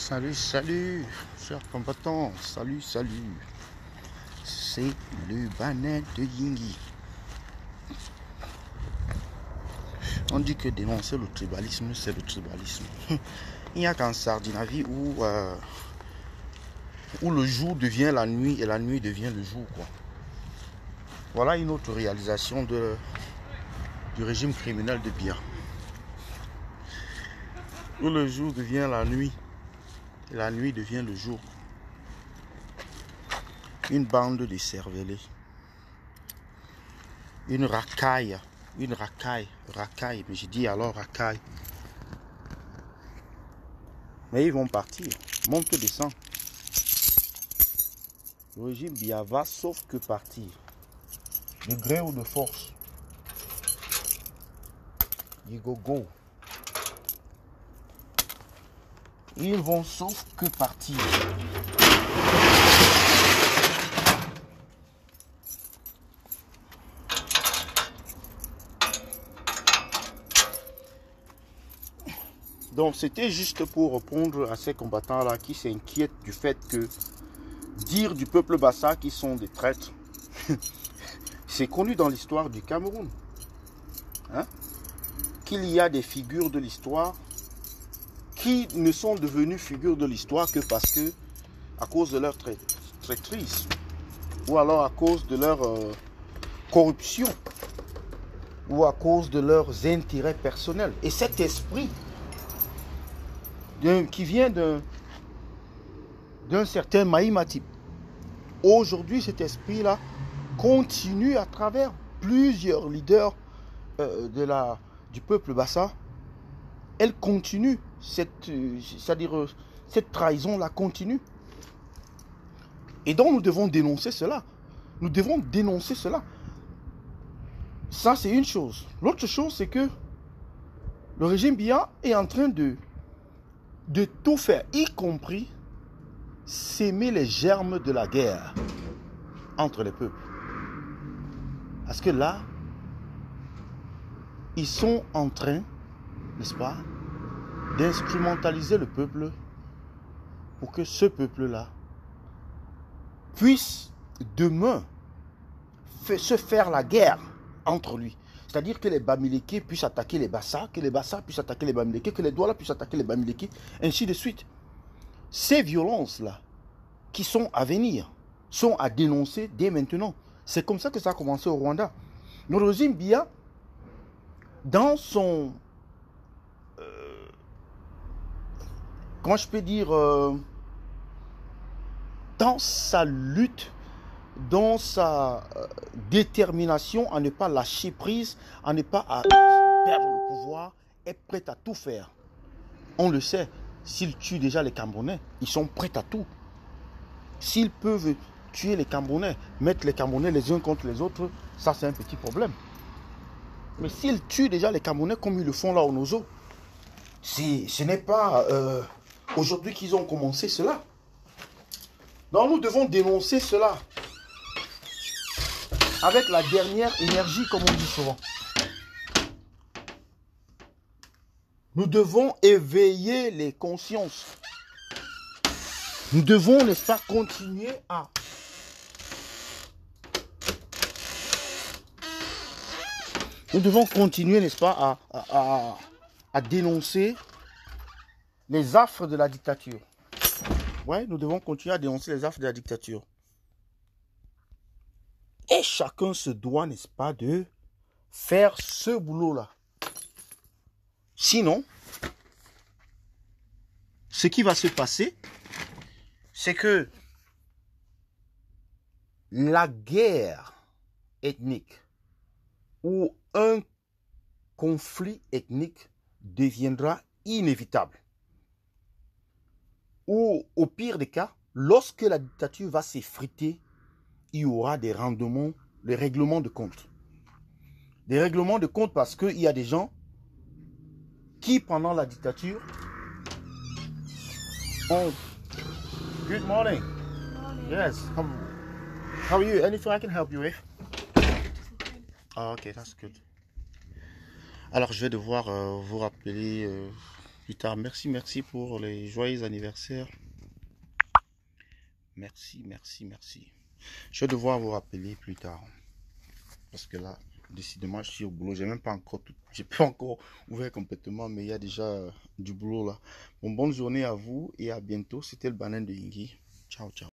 Salut, salut, chers combattants, salut, salut. C'est le Banet de Yingui. On dit que dénoncer le tribalisme, c'est le tribalisme. Il n'y a qu'en Scandinavie où le jour devient la nuit et la nuit devient le jour, quoi. Voilà une autre réalisation du régime criminel de Biya. Où le jour devient la nuit et la nuit devient le jour. Une bande de cervelés. Une racaille, mais je dis alors racaille. Mais ils vont partir, monte, descend. Le régime Biya va sauf que partir, de gré ou de force. You go. Ils vont sauf que partir. Donc c'était juste pour répondre à ces combattants-là qui s'inquiètent du fait que dire du peuple Bassa qu'ils sont des traîtres, c'est connu dans l'histoire du Cameroun. Hein? Qu'il y a des figures de l'histoire qui ne sont devenues figures de l'histoire que parce que, à cause de leur traîtrise, ou alors à cause de leur corruption, ou à cause de leurs intérêts personnels. Et cet esprit qui vient d'un certain Maïmatip, aujourd'hui cet esprit-là continue à travers plusieurs leaders du peuple Bassa. Elle continue, cette trahison-là continue. Et donc nous devons dénoncer cela. Nous devons dénoncer cela. Ça, c'est une chose. L'autre chose, c'est que le régime Biya est en train de tout faire, y compris s'aimer les germes de la guerre entre les peuples. Parce que là, ils sont en train, n'est-ce pas, d'instrumentaliser le peuple pour que ce peuple-là puisse demain se faire la guerre entre lui. C'est-à-dire que les Bamileke puissent attaquer les Bassa, que les Bassa puissent attaquer les Bamileke, que les Douala puissent attaquer les Bamileke, ainsi de suite. Ces violences-là, qui sont à venir, sont à dénoncer dès maintenant. C'est comme ça que ça a commencé au Rwanda. Le régime Biya, dans son... comment je peux dire, dans sa lutte, dans sa détermination à ne pas lâcher prise, à ne pas perdre le pouvoir, est prêt à tout faire. On le sait, s'ils tuent déjà les Camerounais, ils sont prêts à tout. S'ils peuvent tuer les Camerounais, mettre les Camerounais les uns contre les autres, ça c'est un petit problème. Mais s'ils tuent déjà les Camerounais comme ils le font là au Nozo, ce n'est pas aujourd'hui qu'ils ont commencé cela. Donc nous devons dénoncer cela avec la dernière énergie, comme on dit souvent. Nous devons éveiller les consciences. Nous devons, n'est-ce pas, continuer à... Nous devons continuer, n'est-ce pas, à dénoncer les affres de la dictature. Ouais, nous devons continuer à dénoncer les affres de la dictature. Et chacun se doit, n'est-ce pas, de faire ce boulot-là. Sinon, ce qui va se passer, c'est que la guerre ethnique ou un conflit ethnique deviendra inévitable. Ou au pire des cas, lorsque la dictature va s'effriter, il y aura des règlements de compte. Des règlements de compte parce qu'il y a des gens qui, pendant la dictature, ont... Good morning. Yes. How are you? Anything I can help you with? Oh, okay, that's good. Alors, je vais devoir vous rappeler Plus tard. Merci, merci pour les joyeux anniversaires. Merci, merci, merci. Je vais devoir vous rappeler plus tard. Parce que là, décidément, je suis au boulot. J'ai pas encore ouvert complètement, mais il y a déjà du boulot là. Bon, bonne journée à vous et à bientôt. C'était le banane de Ingi. Ciao, ciao.